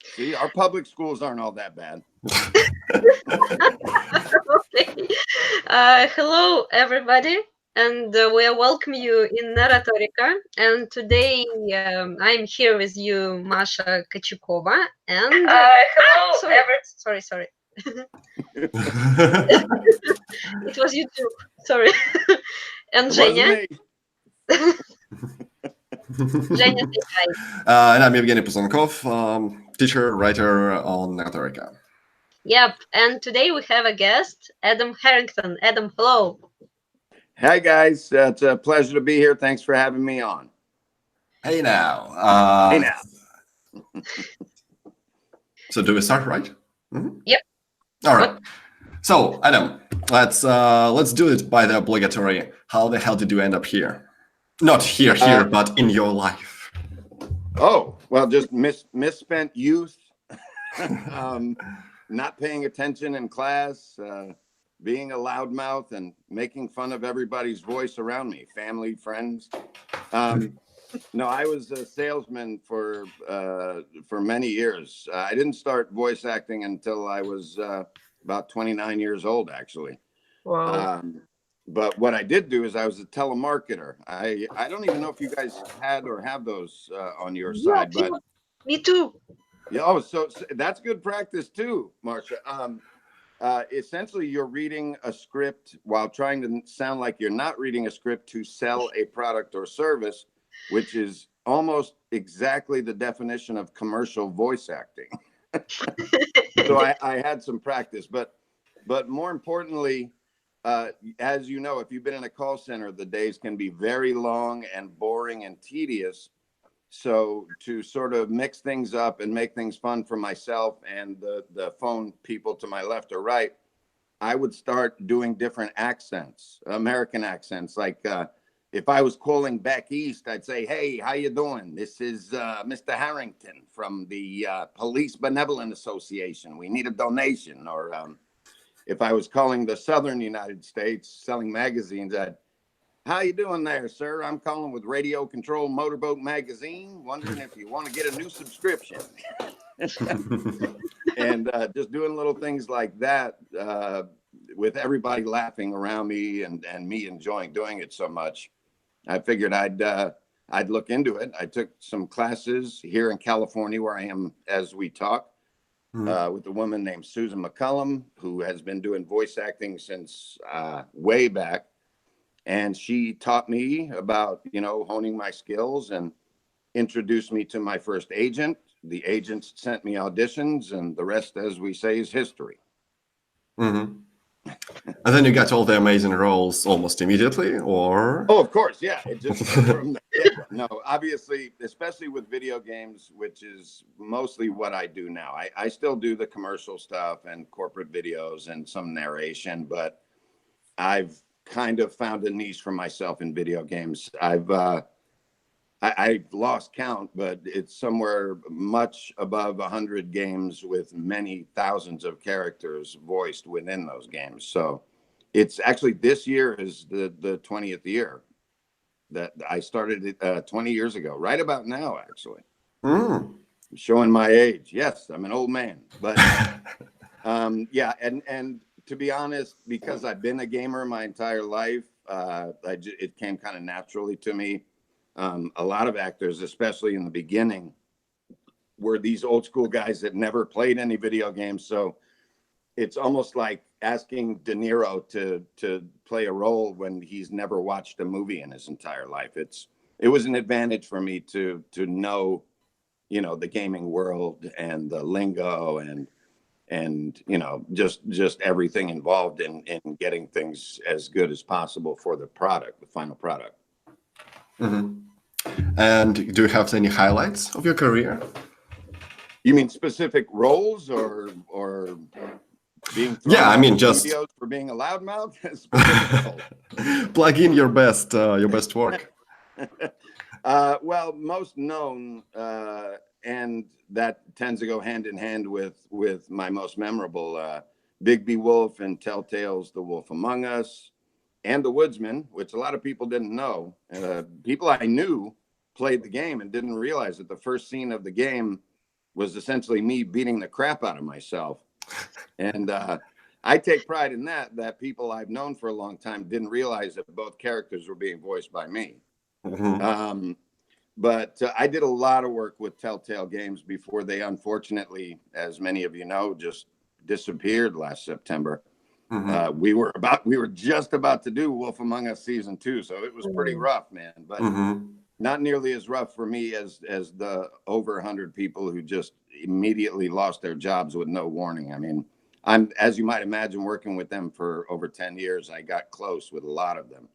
See, our public schools aren't all that bad. Okay. Hello, everybody, and we welcome you in Narratorica. And today I'm here with you, Masha Kachukova, and Hello, sorry, sorry, it was YouTube. Sorry, and It wasn't Zhenya. me. Zhenya, say hi. And I'm Evgeny Pusankov, teacher, writer on Narratorica. Yep, and today we have a guest, Adam Harrington. Adam, hello. Hi, guys. It's a pleasure to be here. Thanks for having me on. Hey now. Hey, now. So do we start, right? Mm-hmm. Yep. All right. So Adam, let's do it by the obligatory. How the hell did you end up here? Not here, but in your life. Oh, well, just misspent youth, not paying attention in class, being a loudmouth, and making fun of everybody's voice around me, family, friends. No, I was a salesman for many years. I didn't start voice acting until I was about 29 years old, actually. Wow. But what I did do is I was a telemarketer. I don't even know if you guys had or have those on your side, but me too. yeah. Oh, so that's good practice too, Marcia. Essentially, you're reading a script while trying to sound like you're not reading a script to sell a product or service, which is almost exactly the definition of commercial voice acting. So I had some practice, but more importantly, as you know, if you've been in a call center, the days can be very long and boring and tedious. So to sort of mix things up and make things fun for myself and the phone people to my left or right, I would start doing different accents, American accents. Like if I was calling back east, I'd say, "Hey, how you doing? This is Mr. Harrington from the Police Benevolent Association. We need a donation." Or if I was calling the Southern United States, selling magazines, "How you doing there, sir? I'm calling with Radio Control Motorboat Magazine, wondering if you want to get a new subscription." And just doing little things like that with everybody laughing around me and me enjoying doing it so much. I figured I'd look into it. I took some classes here in California, where I am as we talk, with a woman named Susan McCullum, who has been doing voice acting since way back. And she taught me about, honing my skills and introduced me to my first agent. The agents sent me auditions, and the rest, as we say, is history. Mm-hmm. And then you got all the amazing roles almost immediately, or? Oh, of course, yeah. It just from no, obviously, especially with video games, which is mostly what I do now. I still do the commercial stuff and corporate videos and some narration, but I've kind of found a niche for myself in video games. I've lost count, but it's somewhere much above 100 games with many thousands of characters voiced within those games. So it's actually, this year is the 20th year that I started it 20 years ago, right about now, actually. Showing my age. Yes, I'm an old man, but yeah. And to be honest, because I've been a gamer my entire life, it came kind of naturally to me. A lot of actors, especially in the beginning, were these old school guys that never played any video games. So it's almost like asking De Niro to play a role when he's never watched a movie in his entire life. It was an advantage for me to know, the gaming world and the lingo and just everything involved in getting things as good as possible for the final product. Mm-hmm. And do you have any highlights of your career? You mean specific roles or being thrown I mean, just studios for being a loudmouth? plug in your best work. Well, most known, and that tends to go hand in hand with my most memorable, Bigby Wolf and Telltale's The Wolf Among Us, and The Woodsman, which a lot of people didn't know. People I knew played the game and didn't realize that the first scene of the game was essentially me beating the crap out of myself. And I take pride in that people I've known for a long time didn't realize that both characters were being voiced by me. But I did a lot of work with Telltale Games before they, unfortunately, as many of you know, just disappeared last September. We were just about to do Wolf Among Us season 2, so it was pretty rough, man. But not nearly as rough for me as the over 100 people who just immediately lost their jobs with no warning. I mean, I'm, as you might imagine, working with them for over 10 years. I got close with a lot of them.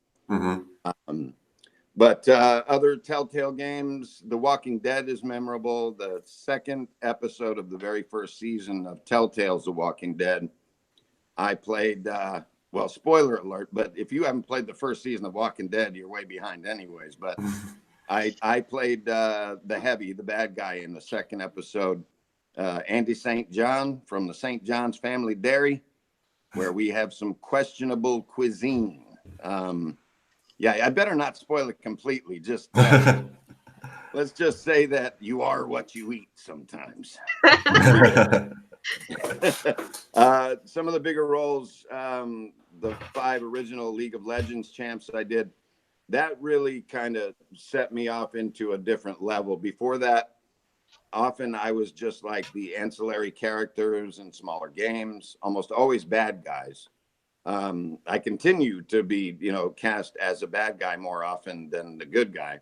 But other Telltale games, The Walking Dead is memorable. The second episode of the very first season of Telltale's The Walking Dead, I played, well, spoiler alert, but if you haven't played the first season of Walking Dead, you're way behind anyways. But I played the Heavy, the bad guy in the second episode, Andy St. John from the St. John's Family Dairy, where we have some questionable cuisine. Yeah, I better not spoil it completely. Just let's just say that you are what you eat sometimes. Some of the bigger roles, the 5 original League of Legends champs I did, that really kind of set me off into a different level. Before that, often I was just like the ancillary characters in smaller games, almost always bad guys. I continue to be, cast as a bad guy more often than the good guy,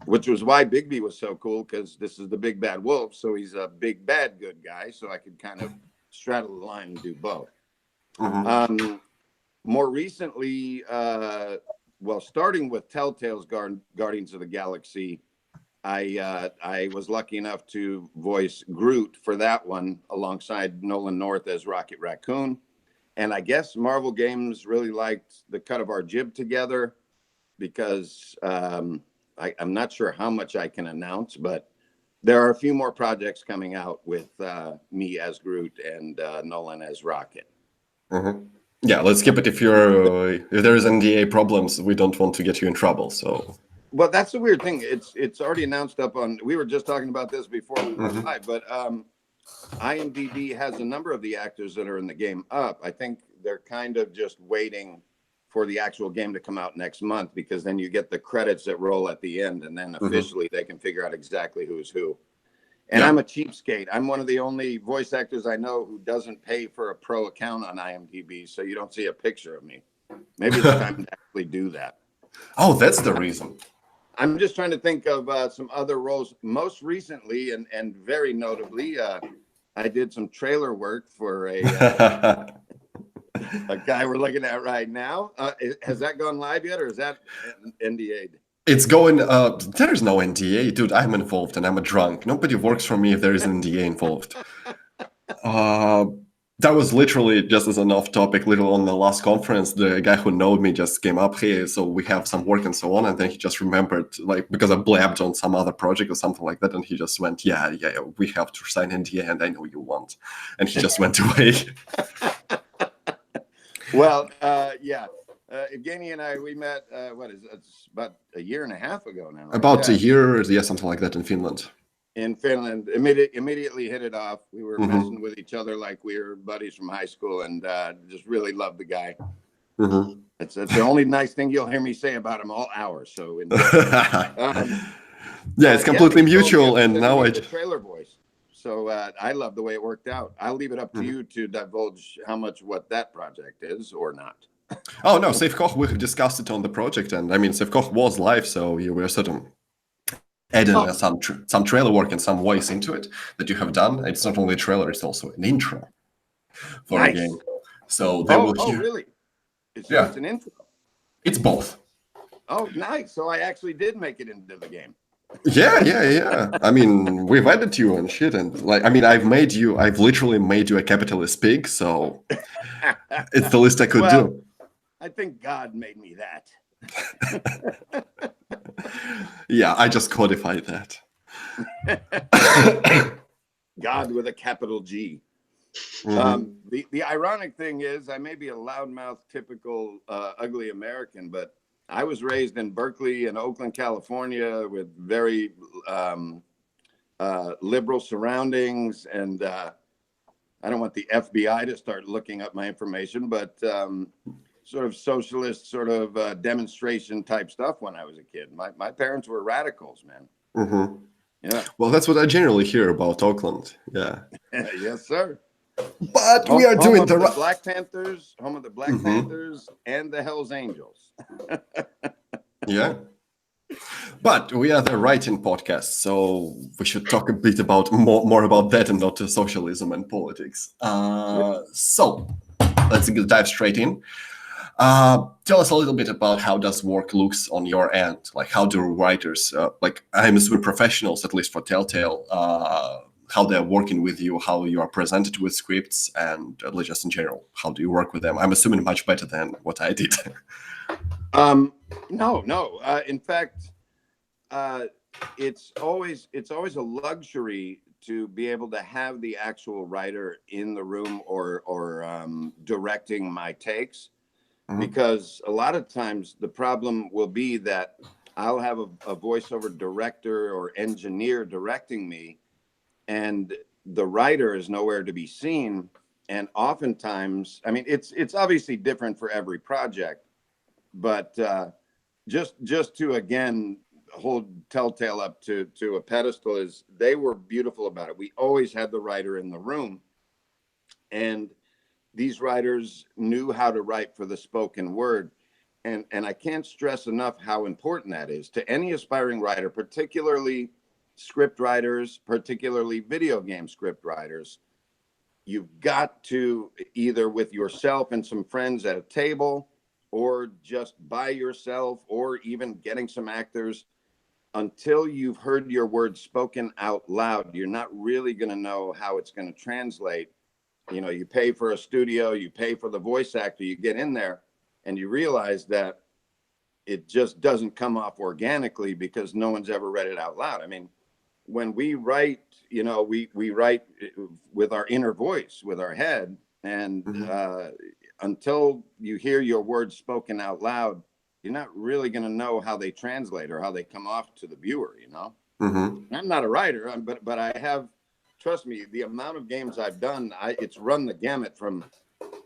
which was why Bigby was so cool, because this is the big bad wolf. So he's a big bad good guy. So I could kind of straddle the line and do both. More recently, well, starting with Telltale's Guardians of the Galaxy, I was lucky enough to voice Groot for that one alongside Nolan North as Rocket Raccoon. And I guess Marvel Games really liked the cut of our jib together, because I'm not sure how much I can announce, but there are a few more projects coming out with me as Groot and Nolan as Rocket. Yeah, let's skip it. If there's NDA problems, we don't want to get you in trouble. So, well, that's the weird thing. It's already announced up on. We were just talking about this before we went live, but IMDb has a number of the actors that are in the game up. I think they're kind of just waiting for the actual game to come out next month, because then you get the credits that roll at the end, and then officially they can figure out exactly who's who. And I'm a cheapskate. I'm one of the only voice actors I know who doesn't pay for a pro account on IMDb, so you don't see a picture of me. Maybe it's time to actually do that. Oh, that's the reason. I'm just trying to think of some other roles. Most recently, and very notably, I did some trailer work for a guy we're looking at right now. Has that gone live yet, or is that NDA'd? It's going, there's no NDA, dude. I'm involved and I'm a drunk. Nobody works for me if there is an NDA involved. That was literally just as an off-topic, little on the last conference, the guy who knowed me just came up, hey, so we have some work and so on, and then he just remembered, like, because I blabbed on some other project or something like that, and he just went, yeah, we have to sign NDA, and I know you want. And he just went away. Well, yeah. Evgeny and I, we met, it's about a year and a half ago now. Right? About a year, yeah, something like that in Finland. In Finland, immediately hit it off. We were messing with each other like we were buddies from high school, and just really loved the guy. It's the only nice thing you'll hear me say about him all hour. So, yeah, it's completely mutual. And now the trailer voice. So I love the way it worked out. I'll leave it up to you to divulge what that project is or not. Oh no, Safe Koch, we discussed it on the project, and I mean, Safe Koch was live, so you were sort of adding some trailer work and some voice into it that you have done. It's not only a trailer; it's also an intro for a game. So they will hear. Oh, really? It's an intro. It's both. Oh, nice! So I actually did make it into the game. Yeah. I mean, we've added you and shit, and like, I mean, I've literally made you a capitalist pig, so it's the least I could do. I think God made me that. Yeah, I just codified that. God with a capital G. The ironic thing is, I may be a loudmouth, typical ugly American, but I was raised in Berkeley and Oakland, California, with very liberal surroundings, and I don't want the FBI to start looking up my information, but sort of socialist, sort of demonstration type stuff when I was a kid. My parents were radicals, man. Mm-hmm. Yeah. Well, that's what I generally hear about Auckland. Yeah. Yes, sir. But we are doing the right. Black Panthers, home of the Black Mm-hmm. Panthers, and the Hells Angels. Yeah. But we are the writing podcast, so we should talk a bit about more about that and not socialism and politics. So let's dive straight in. Tell us a little bit about how does work looks on your end. Like, how do writers, like I'm assuming professionals, at least for Telltale, how they're working with you, how you are presented with scripts, and just in general, how do you work with them? I'm assuming much better than what I did. No. In fact, it's always a luxury to be able to have the actual writer in the room or directing my takes, because a lot of times the problem will be that I'll have a voiceover director or engineer directing me, and the writer is nowhere to be seen. And oftentimes, I mean, it's obviously different for every project, but just to again hold Telltale up to a pedestal, is they were beautiful about it. We always had the writer in the room, and these writers knew how to write for the spoken word. And I can't stress enough how important that is to any aspiring writer, particularly script writers, particularly video game script writers. You've got to, either with yourself and some friends at a table, or just by yourself, or even getting some actors, until you've heard your words spoken out loud, you're not really going to know how it's going to translate. You know, you pay for a studio, you pay for the voice actor, you get in there, and you realize that it just doesn't come off organically because no one's ever read it out loud. I mean, when we write, you know, we write with our inner voice, with our head, and until you hear your words spoken out loud, you're not really going to know how they translate or how they come off to the viewer, you know? I'm not a writer, but I have, trust me, the amount of games I've done, it's run the gamut from,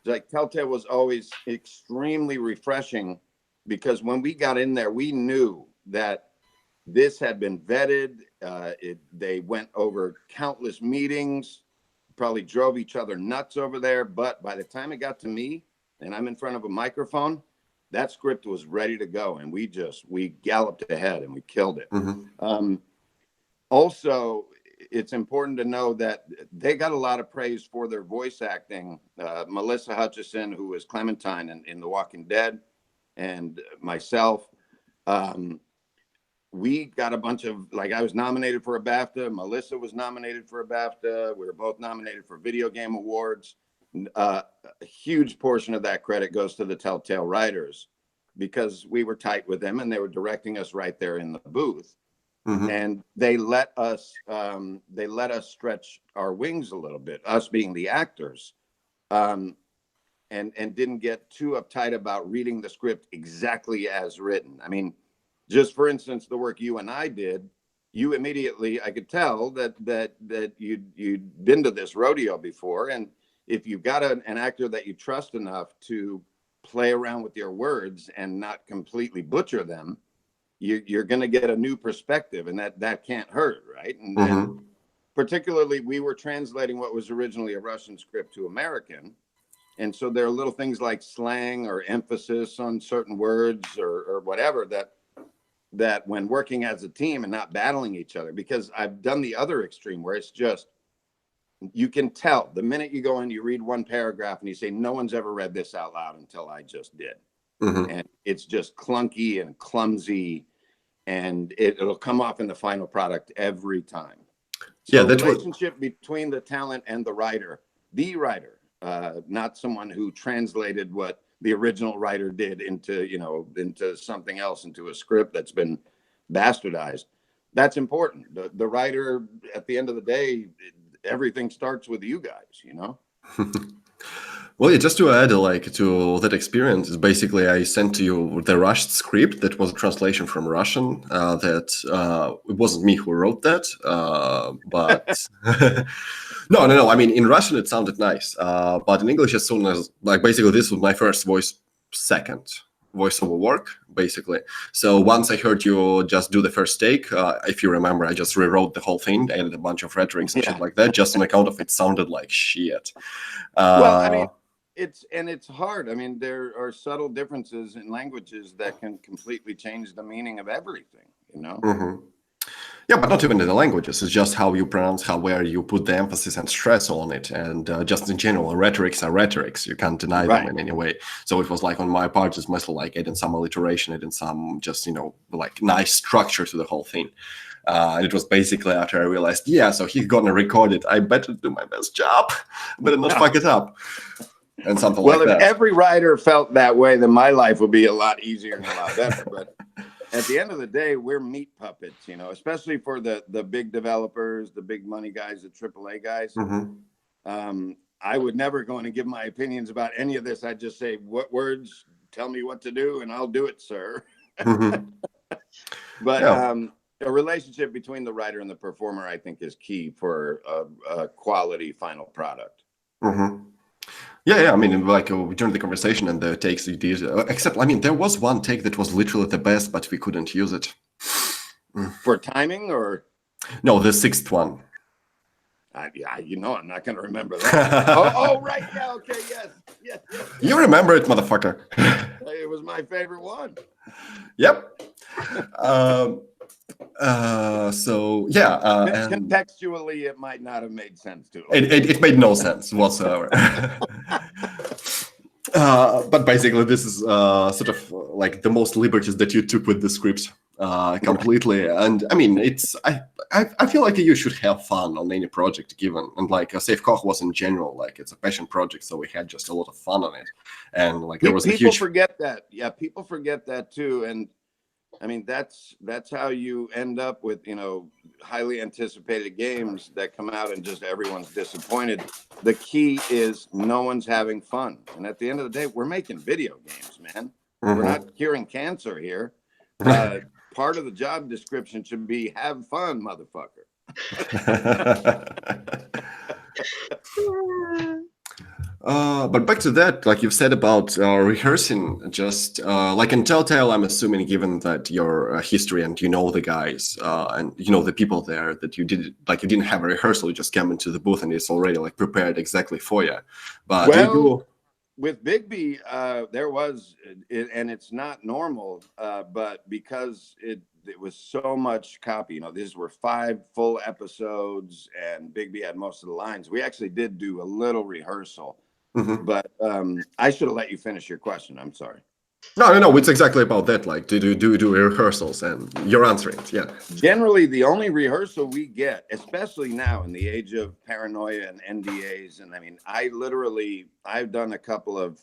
like, Telltale was always extremely refreshing, because when we got in there, we knew that this had been vetted. They went over countless meetings, probably drove each other nuts over there. But by the time it got to me and I'm in front of a microphone, that script was ready to go. And we galloped ahead and we killed it. Also, it's important to know that they got a lot of praise for their voice acting. Melissa Hutchison, who was Clementine in The Walking Dead, and myself, we got a bunch of, like, I was nominated for a BAFTA. Melissa was nominated for a BAFTA. We were both nominated for video game awards. A huge portion of that credit goes to the Telltale writers, because we were tight with them and they were directing us right there in the booth. And they let us stretch our wings a little bit, us being the actors, and didn't get too uptight about reading the script exactly as written. I mean, just for instance, the work you and I did, you immediately, I could tell that you'd been to this rodeo before, and if you've got an actor that you trust enough to play around with your words and not completely butcher them, you're going to get a new perspective, and that can't hurt, right? And particularly, we were translating what was originally a Russian script to American, and so there are little things like slang or emphasis on certain words or whatever that when working as a team and not battling each other, because I've done the other extreme where it's just, you can tell the minute you go in, you read one paragraph and you say, no one's ever read this out loud until I just did. And it's just clunky and clumsy, and it'll come off in the final product every time. So the relationship between the talent and the writer, not someone who translated what the original writer did into something else, into a script that's been bastardized. That's important. The writer, at the end of the day, everything starts with you guys, you know? Well, yeah, just to add, like, to that experience, is basically I sent to you the rushed script that was a translation from Russian. It wasn't me who wrote that, but no. I mean, in Russian it sounded nice, but in English, as soon as, like, basically this was my first second voiceover work, basically. So once I heard you just do the first take, if you remember, I just rewrote the whole thing, added a bunch of rhetorics and shit like that, just on account of it sounded like shit. Well, I mean, it's hard. I mean, there are subtle differences in languages that can completely change the meaning of everything, you know? Yeah, but not even in the languages. It's just how you pronounce, where you put the emphasis and stress on it. And just in general, rhetorics are rhetorics. You can't deny them in any way. So it was like, on my part, it's mostly like adding some alliteration, adding some just, like nice structure to the whole thing. And it was basically after I realized, yeah, so he's gonna record it. I better do my best job. Better not fuck it up. And something like that. Well, if every writer felt that way, then my life would be a lot easier and a lot better. But at the end of the day, we're meat puppets, especially for the big developers, the big money guys, the AAA guys. I would never go in and give my opinions about any of this. I'd just say, what words, tell me what to do, and I'll do it, sir. But a relationship between the writer and the performer, I think, is key for a quality final product. Yeah. I mean, like, during the conversation and the takes you did, except, I mean, there was one take that was literally the best, but we couldn't use it. For timing, or? No, the sixth one. I'm not going to remember that. oh, right. Yeah, okay, yes. You remember it, motherfucker. It was my favorite one. Yep. So yeah, contextually, it might not have made sense to him. It made no sense whatsoever. But basically, this is sort of like the most liberties that you took with the script completely. And I mean, I feel like you should have fun on any project given. And like Safe Koch was in general, like, it's a passion project, so we had just a lot of fun on it. And like there was people forget that. Yeah, people forget that too. And I mean, that's how you end up with, highly anticipated games that come out and just everyone's disappointed. The key is no one's having fun. And at the end of the day, we're making video games, man. We're not curing cancer here. Part of the job description should be have fun, motherfucker. But back to that, like you've said about rehearsing, just like in Telltale, I'm assuming, given that your history and the guys and the people there, that you didn't have a rehearsal, you just came into the booth and it's already like prepared exactly for you. But with Bigby, there was, and it's not normal, but because it was so much copy, these were 5 full episodes and Bigby had most of the lines. We actually did do a little rehearsal. But I should have let you finish your question. I'm sorry. No. It's exactly about that. Like, do rehearsals, and you're answering it. Yeah. Generally, the only rehearsal we get, especially now in the age of paranoia and NDAs, and I mean, I've done a couple of,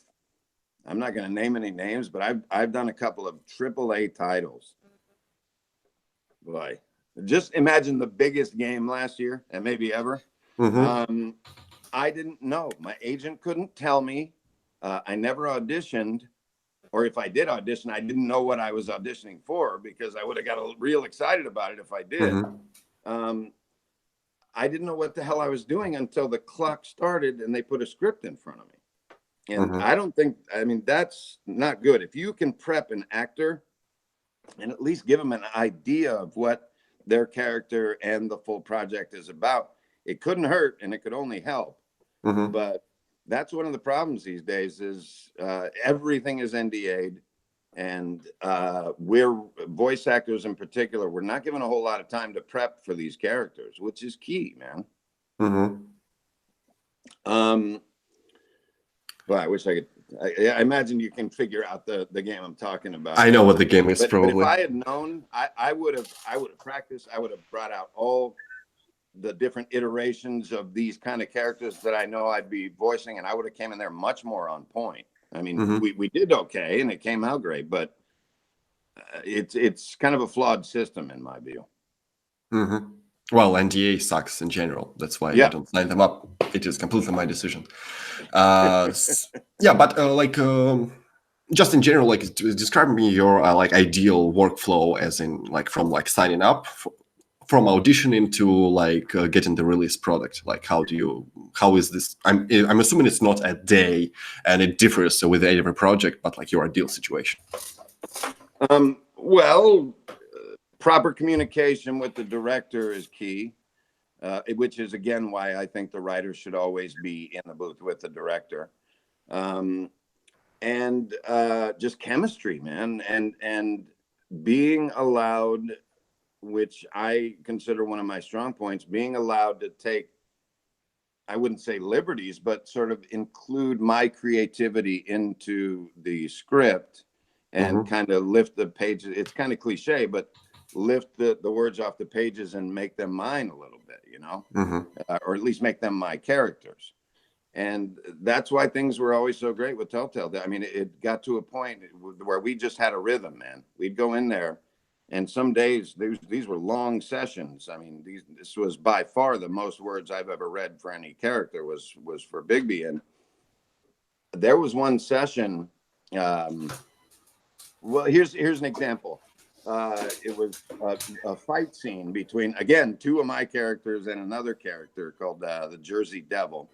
I'm not going to name any names, but I've done a couple of AAA titles. Boy, just imagine the biggest game last year and maybe ever. I didn't know. My agent couldn't tell me. I never auditioned, or if I did audition, I didn't know what I was auditioning for, because I would have got real excited about it if I did. I didn't know what the hell I was doing until the clock started and they put a script in front of me. And that's not good. If you can prep an actor and at least give them an idea of what their character and the full project is about, it couldn't hurt and it could only help. But that's one of the problems these days is everything is NDA'd, and we're voice actors in particular. We're not given a whole lot of time to prep for these characters, which is key, man. Well, I wish I could. I imagine you can figure out the game I'm talking about. I know what the game is. But probably. But if I had known, I would have practiced. I would have brought out all the different iterations of these kind of characters that I know I'd be voicing, and I would have came in there much more on point. I mean, we did okay and it came out great, but it's kind of a flawed system in my view. Well, NDA sucks in general. That's why Yeah. I don't sign them up. It is completely my decision. Yeah, but just in general, like describe me your like ideal workflow, as in like from like signing up, from auditioning to like getting the release product. Like how is this? I'm assuming it's not a day, and it differs with every project, but like your ideal situation. Well, proper communication with the director is key, which is again why I think the writer should always be in the booth with the director. And just chemistry, man, and being allowed, which I consider one of my strong points, being allowed to take, I wouldn't say liberties, but sort of include my creativity into the script and kind of lift the pages. It's kind of cliche, but lift the words off the pages and make them mine a little bit, you know, or at least make them my characters. And that's why things were always so great with Telltale. I mean, it got to a point where we just had a rhythm, man. We'd go in there, and some days these were long sessions. I mean, this was by far the most words I've ever read for any character was for Bigby. And there was one session. Well, here's an example. It was a fight scene between, again, two of my characters and another character called the Jersey Devil.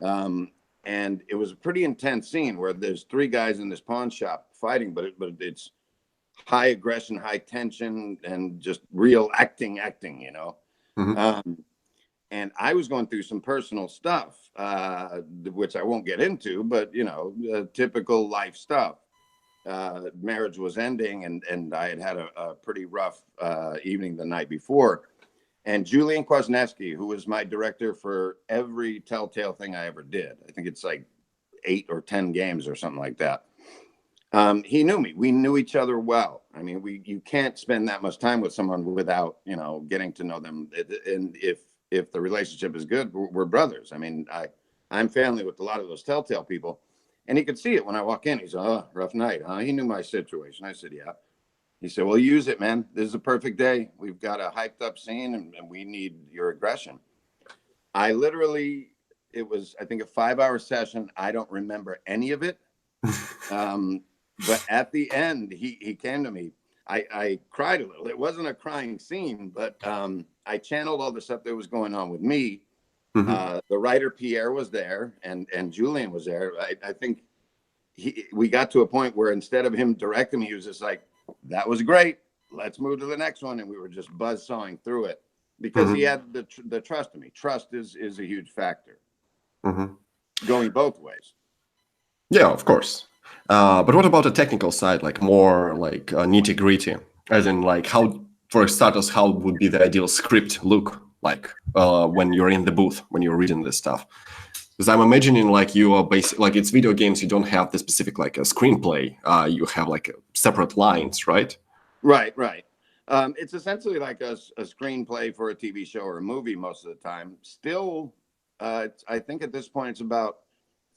And it was a pretty intense scene where there's three guys in this pawn shop fighting, but it's high aggression, high tension, and just real acting, you know. And I was going through some personal stuff, which I won't get into, but you know, typical life stuff. Marriage was ending, and I had a pretty rough evening the night before. And Julian Kwasniewski, who was my director for every Telltale thing I ever did, I think it's like 8 or 10 games or something like that. He knew me. We knew each other well. I mean, you can't spend that much time with someone without, you know, getting to know them. And if the relationship is good, we're brothers. I mean, I'm family with a lot of those Telltale people, and he could see it when I walk in. He said, "Oh, rough night, huh?" He knew my situation. I said, "Yeah." He said, "Well, use it, man. This is a perfect day. We've got a hyped up scene, and we need your aggression." I literally, it was, I think, a 5-hour session. I don't remember any of it. But at the end, he came to me. I cried a little. It wasn't a crying scene, but I channeled all the stuff that was going on with me. The writer Pierre was there, and Julian was there. I think we got to a point where instead of him directing me, he was just like, "That was great. Let's move to the next one." And we were just buzzsawing through it because he had the trust in me. Trust is a huge factor, going both ways. Yeah, of course. But what about the technical side, like more like nitty gritty, as in like how, for starters, how would be the ideal script look like when you're in the booth, when you're reading this stuff? Because I'm imagining like you are like it's video games, you don't have the specific like a screenplay, you have like separate lines, right? Right. It's essentially like a screenplay for a TV show or a movie most of the time. Still, I think at this point it's about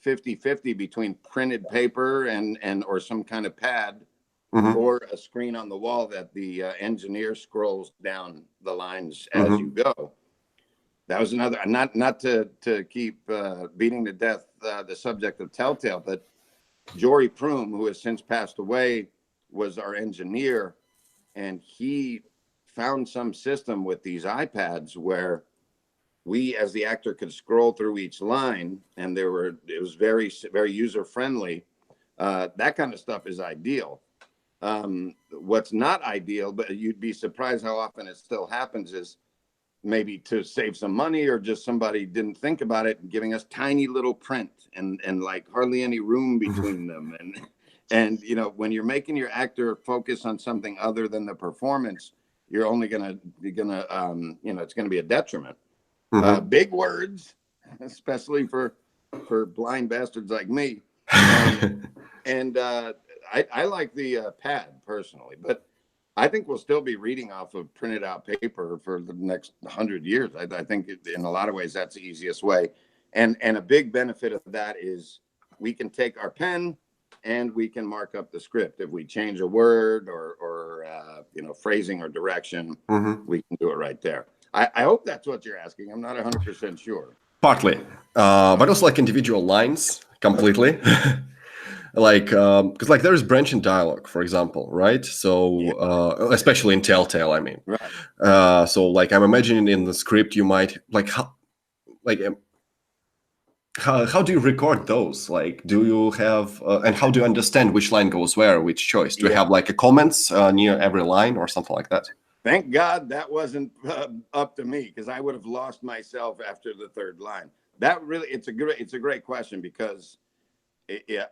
50-50 between printed paper and or some kind of pad or a screen on the wall that the engineer scrolls down the lines as you go. That was another, not to keep beating to death the subject of Telltale, but Jory Prume, who has since passed away, was our engineer, and he found some system with these iPads where we, as the actor, could scroll through each line, and it was very, very user friendly. That kind of stuff is ideal. What's not ideal, but you'd be surprised how often it still happens, is maybe to save some money or just somebody didn't think about it, giving us tiny little print and like hardly any room between them. And you know, when you're making your actor focus on something other than the performance, you're only gonna you know, it's gonna be a detriment. Big words, especially for blind bastards like me. And I like the pad personally, but I think we'll still be reading off of printed out paper for the next 100 years. I think in a lot of ways that's the easiest way. And a big benefit of that is we can take our pen and we can mark up the script. If we change a word or you know, phrasing or direction, we can do it right there. I hope that's what you're asking. I'm not 100% sure. Partly, but also like individual lines completely. Like, because like there is branching dialogue, for example, right? So, especially in Telltale, I mean. Right. So like I'm imagining in the script you might like how do you record those? Like, do you have and how do you understand which line goes where, which choice? Do you have like a comments near every line or something like that? Thank God that wasn't up to me, because I would have lost myself after the third line. That really, it's a great question, because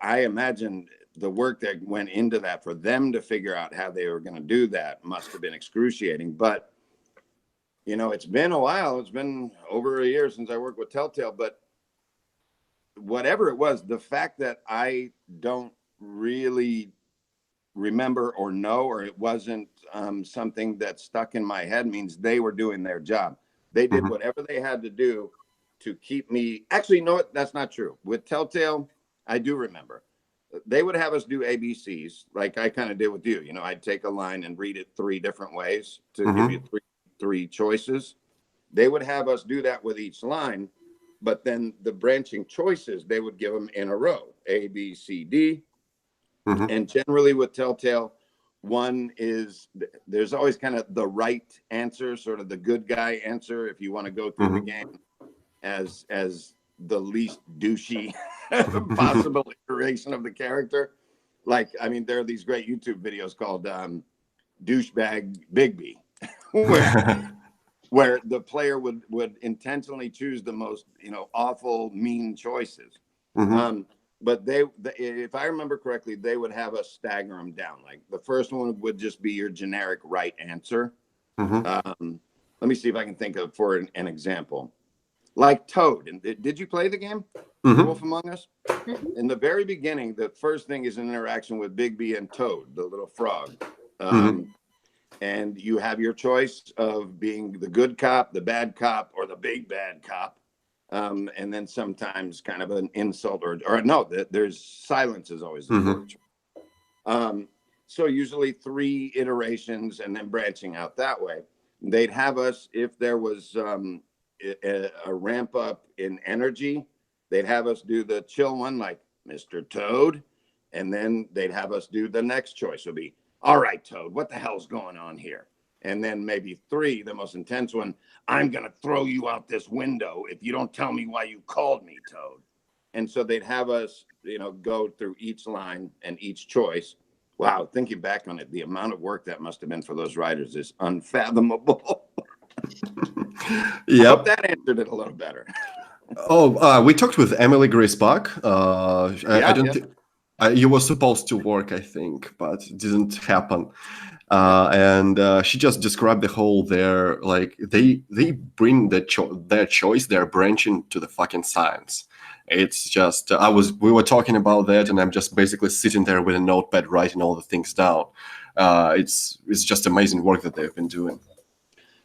I imagine the work that went into that for them to figure out how they were going to do that must have been excruciating. But you know, it's been a while. It's been over a year since I worked with Telltale, but whatever it was, the fact that I don't really remember or know, or it wasn't something that stuck in my head, means they were doing their job. They did whatever they had to do to keep me. Actually, no, that's not true. With Telltale, I do remember. They would have us do ABCs, like I kind of did with you. You know, I'd take a line and read it 3 different ways to give you three choices. They would have us do that with each line, but then the branching choices, they would give them in a row, A, B, C, D. And generally with Telltale, one is, there's always kind of the right answer, sort of the good guy answer, if you want to go through the game as the least douchey possible iteration of the character. Like, I mean, there are these great YouTube videos called Douchebag Bigby, where the player would intentionally choose the most, you know, awful, mean choices. But if I remember correctly, they would have us stagger them down. Like the first one would just be your generic right answer. Let me see if I can think of for an example. Like Toad. And did you play the game, Wolf Among Us? In the very beginning, the first thing is an interaction with Bigby and Toad, the little frog. And you have your choice of being the good cop, the bad cop, or the big bad cop. And then sometimes kind of an insult or no, there's silence is always the choice. So usually 3 iterations and then branching out that way. They'd have us, if there was a ramp up in energy, they'd have us do the chill one, like Mr. Toad. And then they'd have us do the next choice would be, all right, Toad, what the hell's going on here? And then maybe 3, the most intense one, I'm going to throw you out this window if you don't tell me why you called me, Toad. And so they'd have us, you know, go through each line and each choice. Wow, thinking back on it, the amount of work that must have been for those writers is unfathomable. I hope that answered it a little better. We talked with Emily Grace Buck. I don't think you were supposed to work, I think, but it didn't happen. And she just described the whole there, like they bring their choice, their branching to the fucking science. It's just we were talking about that, and I'm just basically sitting there with a notepad writing all the things down. It's just amazing work that they've been doing.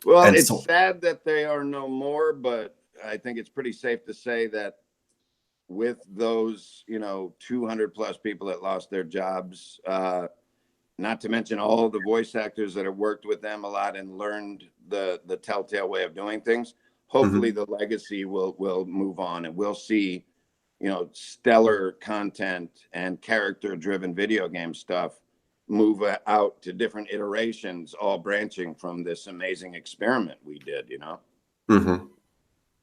Well, and it's sad that they are no more, but I think it's pretty safe to say that with those, you know, 200 plus people that lost their jobs, not to mention all the voice actors that have worked with them a lot and learned the Telltale way of doing things. Hopefully the legacy will move on, and we'll see, you know, stellar content and character driven video game stuff move out to different iterations, all branching from this amazing experiment we did, you know?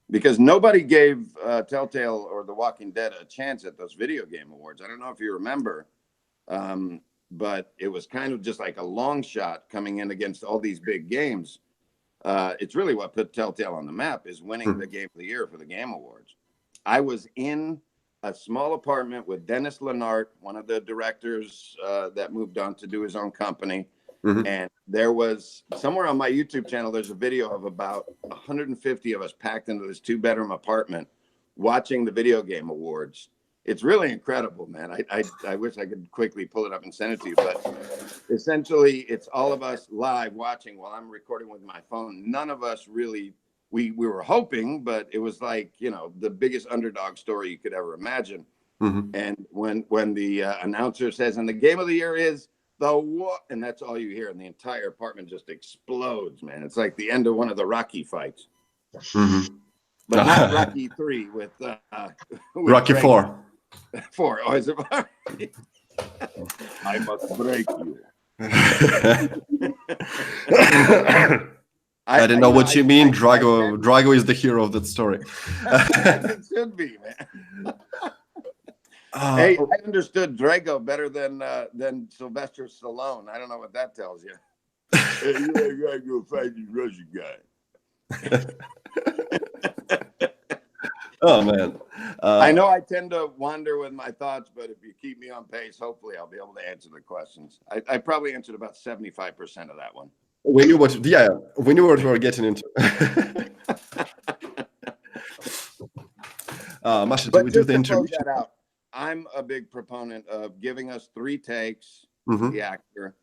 Because nobody gave Telltale or The Walking Dead a chance at those video game awards. I don't know if you remember, but it was kind of just like a long shot coming in against all these big games. It's really what put Telltale on the map, is winning the Game of the Year for the Game Awards. I was in a small apartment with Dennis Lenart, one of the directors that moved on to do his own company. And there was, somewhere on my YouTube channel, there's a video of about 150 of us packed into this 2-bedroom apartment watching the Video Game Awards. It's really incredible, man. I wish I could quickly pull it up and send it to you, but essentially it's all of us live watching while I'm recording with my phone. None of us really, we were hoping, but it was like, you know, the biggest underdog story you could ever imagine. And when the announcer says, and the Game of the Year is the what? And that's all you hear, and the entire apartment just explodes, man. It's like the end of one of the Rocky fights, but not Rocky 3 with Rocky Drago. 4. 4. Oh, is it? I must break you. I didn't know what you mean. Drago is the hero of that story. It should be, man. Hey, I understood Drago better than Sylvester Stallone. I don't know what that tells you. Hey, you ain't gotta go fight this Russian guy. Oh man, I know I tend to wander with my thoughts, but if you keep me on pace, hopefully I'll be able to answer the questions. I probably answered about 75% of that one. We knew what we were getting into. Masha, do we do the intermission? That out, I'm a big proponent of giving us 3 takes, the actor.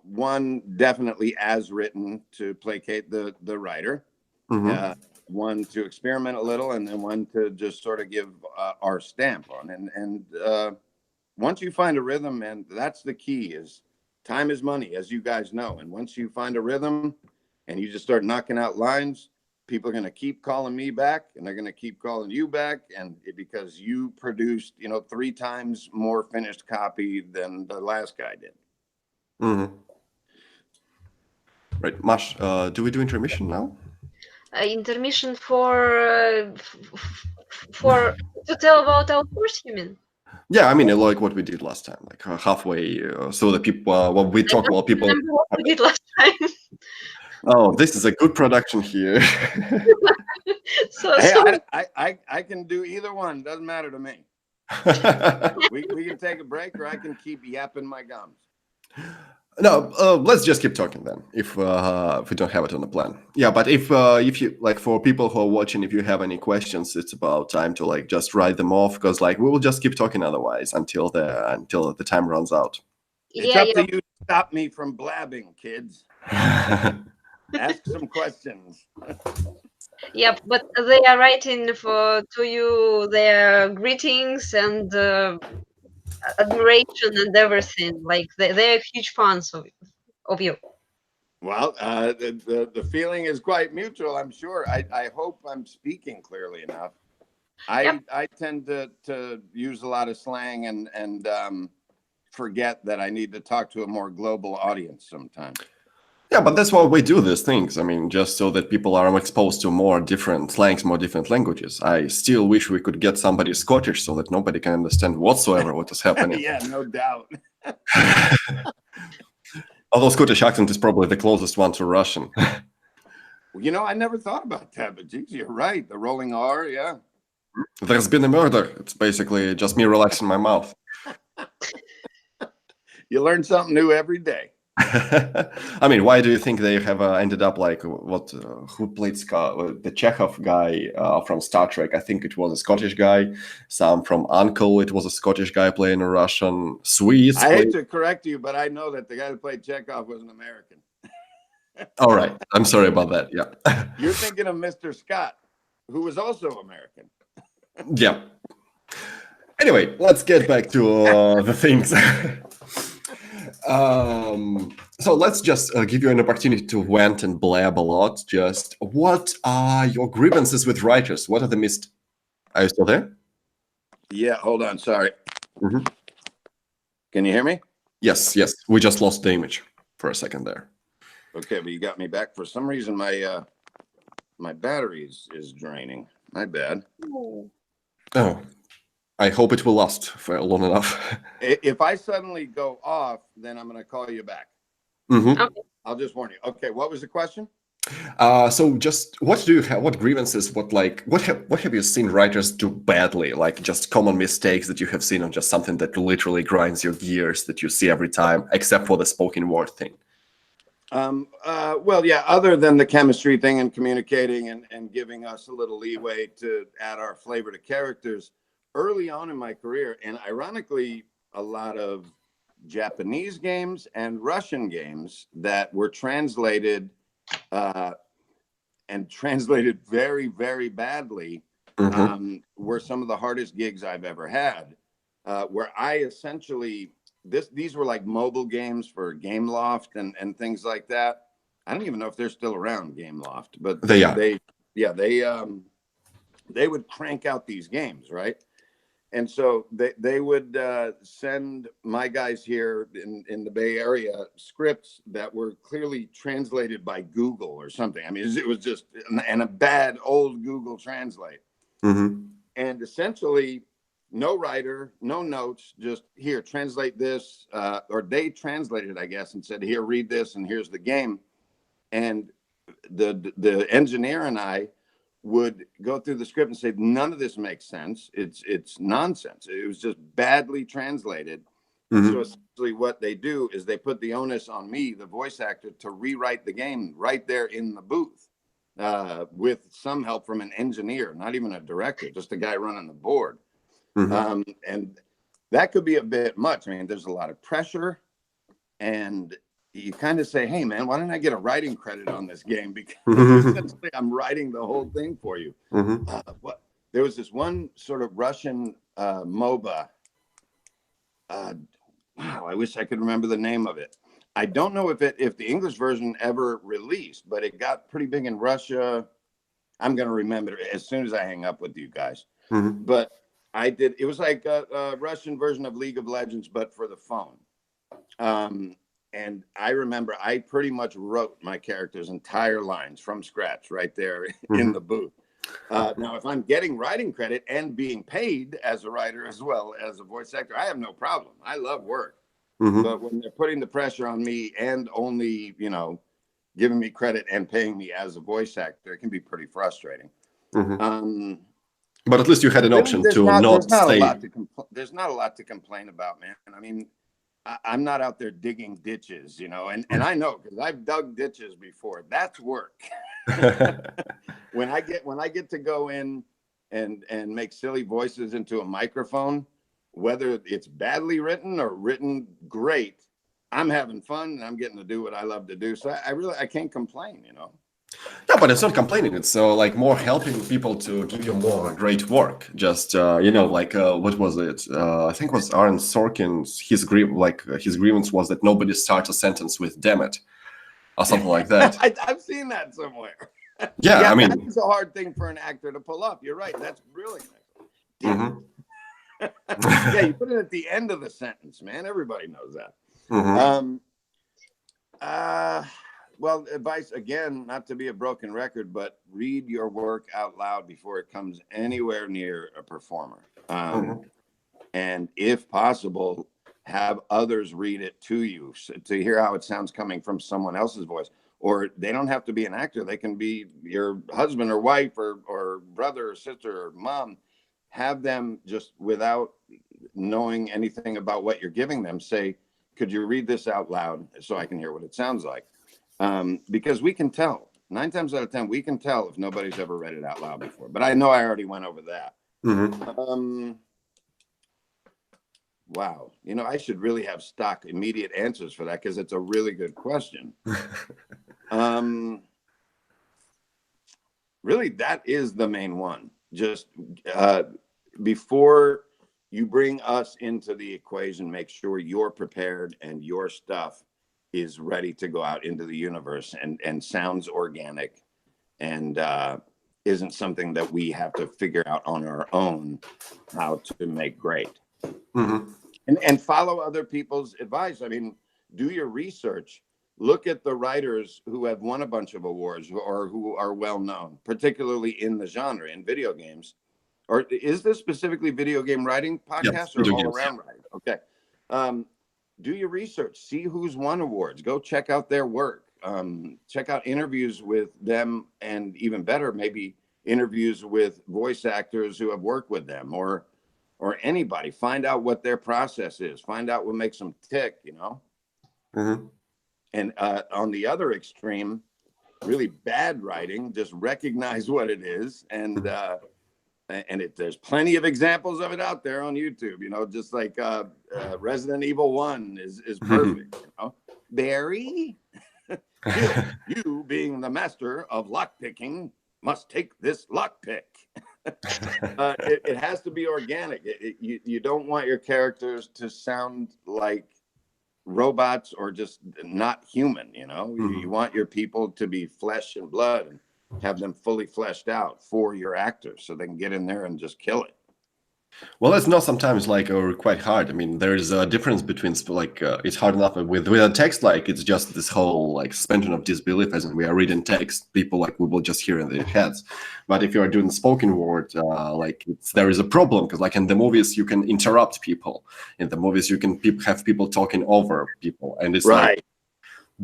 One definitely as written to placate the writer. One to experiment a little, and then one to just sort of give our stamp on. And once you find a rhythm, and that's the key, is time is money, as you guys know. And once you find a rhythm and you just start knocking out lines, people are going to keep calling me back, and they're going to keep calling you back, and because you produced 3 times more finished copy than the last guy did. Right, Mash, do we do intermission now? Intermission for to tell about our course, you mean? Yeah, I mean, like what we did last time, like halfway, so the people, what we talk about, people. Remember what we did last time. Oh, this is a good production here. I can do either one. Doesn't matter to me. we can take a break, or I can keep yapping my gums. No, let's just keep talking then. If we don't have it on the plan, yeah. But if you like, for people who are watching, if you have any questions, it's about time to like just write them off, because like we will just keep talking otherwise until the time runs out. It's up to you to stop me from blabbing, kids. Ask some questions. Yep, but they are writing to you their greetings and admiration and everything. Like they're huge fans of you. Well, the feeling is quite mutual, I'm sure. I hope I'm speaking clearly enough. I tend to use a lot of slang and forget that I need to talk to a more global audience sometimes. Yeah, but that's why we do these things. I mean, just so that people are exposed to more different slangs, more different languages. I still wish we could get somebody Scottish so that nobody can understand whatsoever what is happening. Yeah, no doubt. Although Scottish accent is probably the closest one to Russian. I never thought about that, but geez, you're right. The rolling R, yeah. There's been a murder. It's basically just me relaxing my mouth. You learn something new every day. I mean, why do you think they have ended up like who played the Chekhov guy from Star Trek? I think it was a Scottish guy. Some from Uncle, it was a Scottish guy playing a Russian. Swedes. I hate to correct you, but I know that the guy who played Chekhov was an American. All right, I'm sorry about that. Yeah. You're thinking of Mr. Scott, who was also American. Yeah. Anyway, let's get back to the things. So let's just give you an opportunity to vent and blab a lot. Just what are your grievances with writers? What are the missed? Are you still there? Yeah, hold on. Sorry. Can you hear me? Yes. We just lost the image for a second there. Okay, but you got me back. For some reason, my battery is draining. My bad. Oh. I hope it will last for long enough. If I suddenly go off, then I'm going to call you back. Okay. I'll just warn you. Okay, what was the question? So just what do you have? What grievances? What have you seen writers do badly? Like just common mistakes that you have seen, or just something that literally grinds your gears that you see every time, except for the spoken word thing. Well, yeah. Other than the chemistry thing and communicating and giving us a little leeway to add our flavor to characters. Early on in my career, and ironically, a lot of Japanese games and Russian games that were translated very, very badly were some of the hardest gigs I've ever had, where I essentially these were like mobile games for Gameloft and things like that. I don't even know if they're still around, Gameloft, but They are. They would crank out these games, right? And so they would send my guys here in the Bay Area scripts that were clearly translated by Google or something. I mean, it was just and a bad old Google Translate. Mm-hmm. And essentially, no writer, no notes, just here, translate this. Or they translated, I guess, and said, here, read this, and here's the game. And the engineer and I would go through the script and say, none of this makes sense. It's nonsense. It was just badly translated. Mm-hmm. So essentially what they do is they put the onus on me, the voice actor, to rewrite the game right there in the booth with some help from an engineer, not even a director, just a guy running the board. Mm-hmm. And that could be a bit much. I mean, there's a lot of pressure, and you kind of say, hey, man, why don't I get a writing credit on this game? Because essentially I'm writing the whole thing for you. Mm-hmm. There was this one sort of Russian MOBA. Wow, I wish I could remember the name of it. I don't know if the English version ever released, but it got pretty big in Russia. I'm going to remember it as soon as I hang up with you guys. Mm-hmm. But it was like a Russian version of League of Legends, but for the phone. And I remember I pretty much wrote my character's entire lines from scratch right there in the booth. Now, if I'm getting writing credit and being paid as a writer as well as a voice actor, I have no problem. I love work. Mm-hmm. But when they're putting the pressure on me and only, giving me credit and paying me as a voice actor, it can be pretty frustrating. Mm-hmm. But at least you had an option to not stay. There's not a lot to complain about, man. I mean, I'm not out there digging ditches, and I know because I've dug ditches before. That's work. When I get to go in and make silly voices into a microphone, whether it's badly written or written great, I'm having fun and I'm getting to do what I love to do. So I can't complain, No, but it's not complaining. It's like more helping people to give you more great work. Just what was it? I think it was Aaron Sorkin's. His grievance was that nobody starts a sentence with "damn it" or something like that. I've seen that somewhere. Yeah, I mean, that's a hard thing for an actor to pull off. You're right. That's brilliant. Mm-hmm. Yeah, you put it at the end of the sentence, man. Everybody knows that. Mm-hmm. Well, advice, again, not to be a broken record, but read your work out loud before it comes anywhere near a performer. And if possible, have others read it to you to hear how it sounds coming from someone else's voice. Or they don't have to be an actor. They can be your husband or wife or brother or sister or mom. Have them, just without knowing anything about what you're giving them, say, could you read this out loud so I can hear what it sounds like? Because we can tell. 9 times out of 10, we can tell if nobody's ever read it out loud before. But I know I already went over that. Mm-hmm. Wow. I should really have stock immediate answers for that because it's a really good question. Really, that is the main one. Just before you bring us into the equation, make sure you're prepared and your stuff is ready to go out into the universe and sounds organic and isn't something that we have to figure out on our own how to make great. Mm-hmm. And follow other people's advice. I mean, do your research. Look at the writers who have won a bunch of awards or who are well known, particularly in the genre, in video games. Or is this specifically video game writing podcast or all around writing? Okay. Do your research. See who's won awards. Go check out their work. Check out interviews with them, and even better, maybe interviews with voice actors who have worked with them or anybody. Find out what their process is. Find out what makes them tick, Mm-hmm. And on the other extreme, really bad writing, just recognize what it is. And there's plenty of examples of it out there on YouTube, just like Resident Evil 1 is perfect. Barry, you being the master of lockpicking must take this lockpick. It has to be organic. You don't want your characters to sound like robots or just not human. You know, you want your people to be flesh and blood and have them fully fleshed out for your actors so they can get in there and just kill it. Well, it's not sometimes like or quite hard. I mean, there is a difference between like it's hard enough with a text. Like it's just this whole like suspension of disbelief as in we are reading text. People like we will just hear in their heads. But if you are doing spoken word, like there is a problem because like in the movies you can interrupt people. In the movies you can have people talking over people, and it's Right. like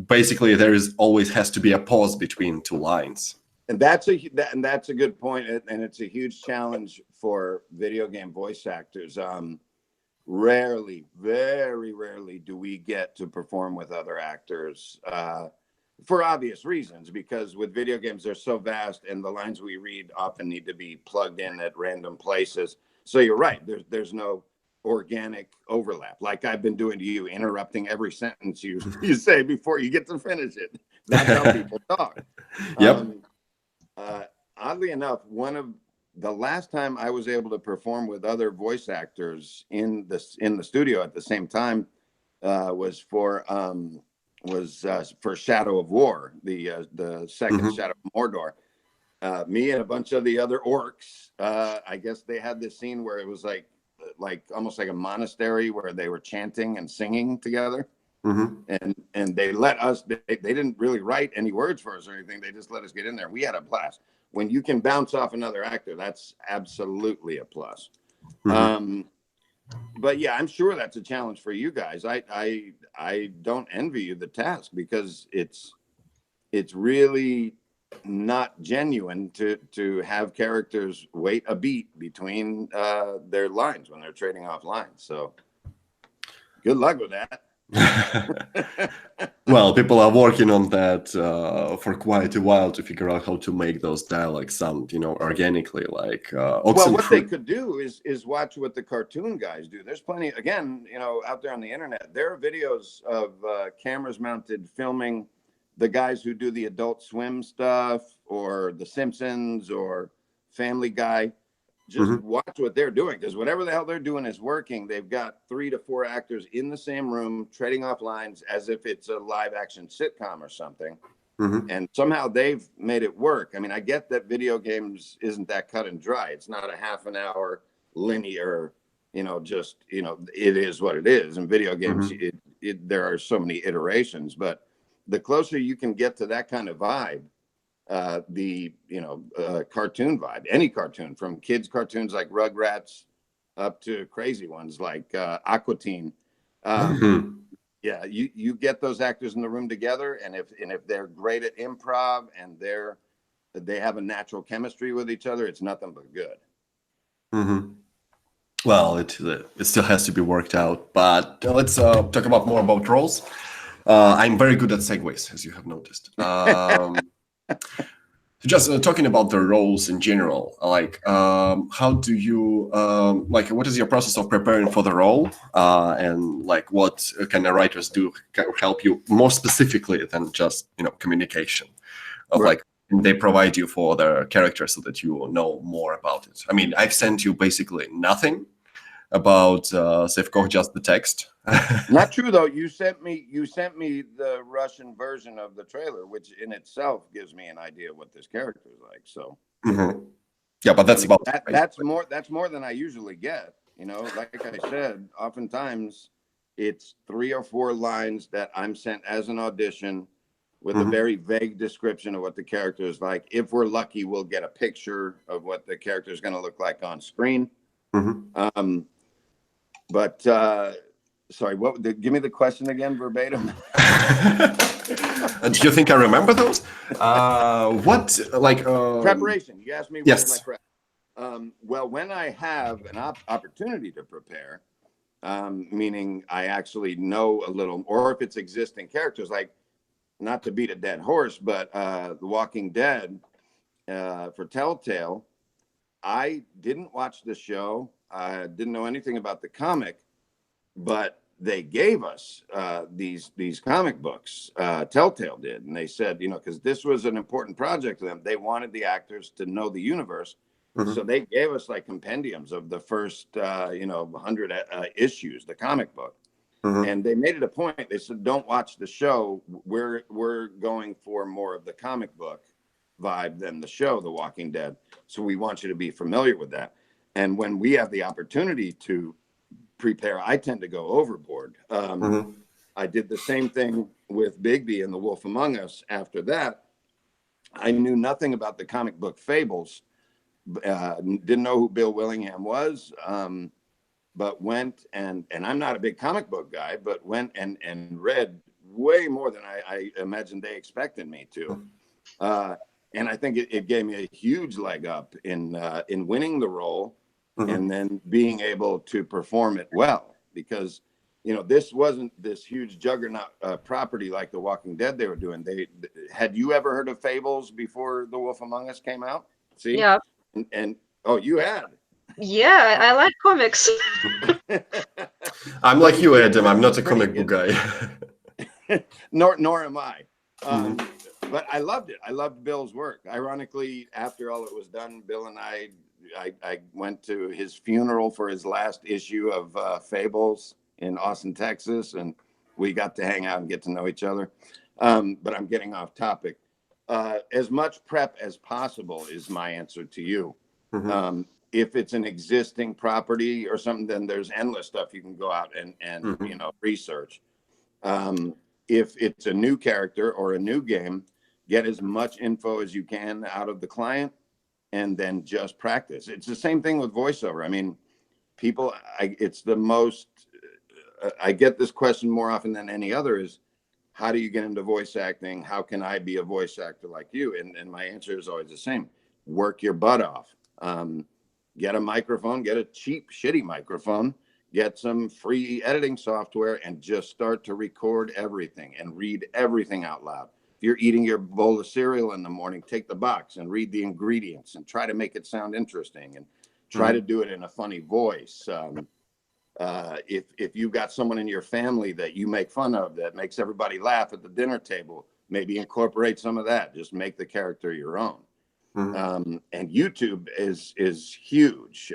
basically there is always has to be a pause between two lines. And that's a good point, and it's a huge challenge for video game voice actors. Rarely, very rarely, do we get to perform with other actors for obvious reasons. Because with video games, they're so vast, and the lines we read often need to be plugged in at random places. So you're right. There's no organic overlap, like I've been doing to you, interrupting every sentence you say before you get to finish it. That's how people talk. Yep. Oddly enough, the last time I was able to perform with other voice actors in the studio at the same time was for Shadow of War, the second Shadow of Mordor. Me and a bunch of the other orcs. I guess they had this scene where it was like almost like a monastery where they were chanting and singing together. And they let us. They didn't really write any words for us or anything. They just let us get in there. We had a blast. When you can bounce off another actor, that's absolutely a plus. But yeah, I'm sure that's a challenge for you guys. I don't envy you the task because it's really not genuine to have characters wait a beat between their lines when they're trading off lines. So good luck with that. Well, people are working on that for quite a while to figure out how to make those dialogues sound, organically. Like, well, what they could do is watch what the cartoon guys do. There's plenty, again, out there on the internet. There are videos of cameras mounted filming the guys who do the Adult Swim stuff, or The Simpsons, or Family Guy. Just watch what they're doing, because whatever the hell they're doing is working. They've got 3 to 4 actors in the same room trading off lines as if it's a live action sitcom or something. And somehow they've made it work. I mean, I get that video games isn't that cut and dry. It's not a half an hour linear, it is what it is. In video games, there are so many iterations, but the closer you can get to that kind of vibe, cartoon vibe, any cartoon, from kids cartoons like Rugrats up to crazy ones like Aqua Teen. Yeah, you get those actors in the room together, and if they're great at improv and they have a natural chemistry with each other, it's nothing but good. Well, it still has to be worked out, but let's talk about more about roles. I'm very good at segues, as you have noticed. Just talking about the roles in general, like how do you what is your process of preparing for the role, and like what kind of writers do help you more specifically than just communication of Right. like they provide you for the character so that you know more about it. I mean, I've sent you basically nothing about Sevkov, just the text. Not true though. You sent me the Russian version of the trailer, which in itself gives me an idea of what this character is like. So yeah, but that's about that's more than I usually get. Like I said, oftentimes it's 3 or 4 lines that I'm sent as an audition with a very vague description of what the character is like. If we're lucky, we'll get a picture of what the character is going to look like on screen. But sorry, give me the question again, verbatim. Do you think I remember those? What, like... Preparation. You asked me what yes. is my prep. Well, when I have an opportunity to prepare, meaning I actually know a little, or if it's existing characters, like, not to beat a dead horse, but The Walking Dead for Telltale, I didn't watch the show. I didn't know anything about the comic, but they gave us these comic books. Telltale did, and they said, because this was an important project to them, they wanted the actors to know the universe, so they gave us like compendiums of the first 100 issues, the comic book. And they made it a point. They said, don't watch the show. We're going for more of the comic book vibe than the show, The Walking Dead. So we want you to be familiar with that. And when we have the opportunity to prepare, I tend to go overboard. I did the same thing with Bigby and The Wolf Among Us. After that, I knew nothing about the comic book Fables, didn't know who Bill Willingham was, but went and I'm not a big comic book guy, but went and read way more than I imagined they expected me to. And I think it gave me a huge leg up in winning the role and then being able to perform it well, because this wasn't this huge juggernaut property like The Walking Dead they were doing. Had you ever heard of Fables before The Wolf Among Us came out? See? Yeah. And oh, you had. Yeah, I like comics. I'm like you, Adam. I'm not a comic book guy. nor am I. But I loved it. I loved Bill's work. Ironically, after all it was done, Bill and I went to his funeral for his last issue of Fables in Austin, Texas, and we got to hang out and get to know each other. But I'm getting off topic. As much prep as possible is my answer to you. If it's an existing property or something, then there's endless stuff you can go out and research. If it's a new character or a new game, get as much info as you can out of the client and then just practice. It's the same thing with voiceover. I mean, people, it's the most, I get this question more often than any other is, how do you get into voice acting? How can I be a voice actor like you? And my answer is always the same. Work your butt off. Get a microphone, get a cheap, shitty microphone, get some free editing software, and just start to record everything and read everything out loud. If you're eating your bowl of cereal in the morning, take the box and read the ingredients and try to make it sound interesting and try to do it in a funny voice. If you've got someone in your family that you make fun of that makes everybody laugh at the dinner table, maybe incorporate some of that. Just make the character your own. And YouTube is huge.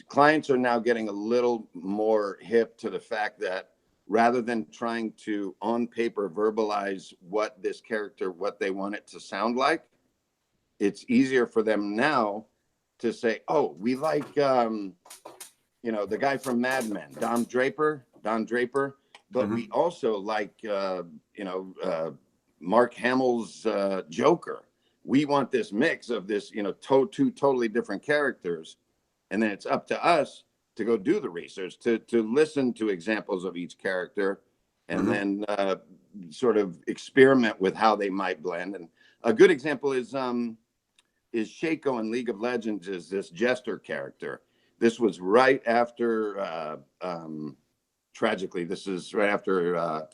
Clients are now getting a little more hip to the fact that rather than trying to on paper verbalize what this character, what they want it to sound like, it's easier for them now to say, oh, we like the guy from Mad Men, Don Draper, but we also like Mark Hamill's Joker. We want this mix of this, two totally different characters. And then it's up to us to go do the research, to listen to examples of each character and then sort of experiment with how they might blend. And a good example is Shaco in League of Legends is this jester character. This was right after, tragically, this is right after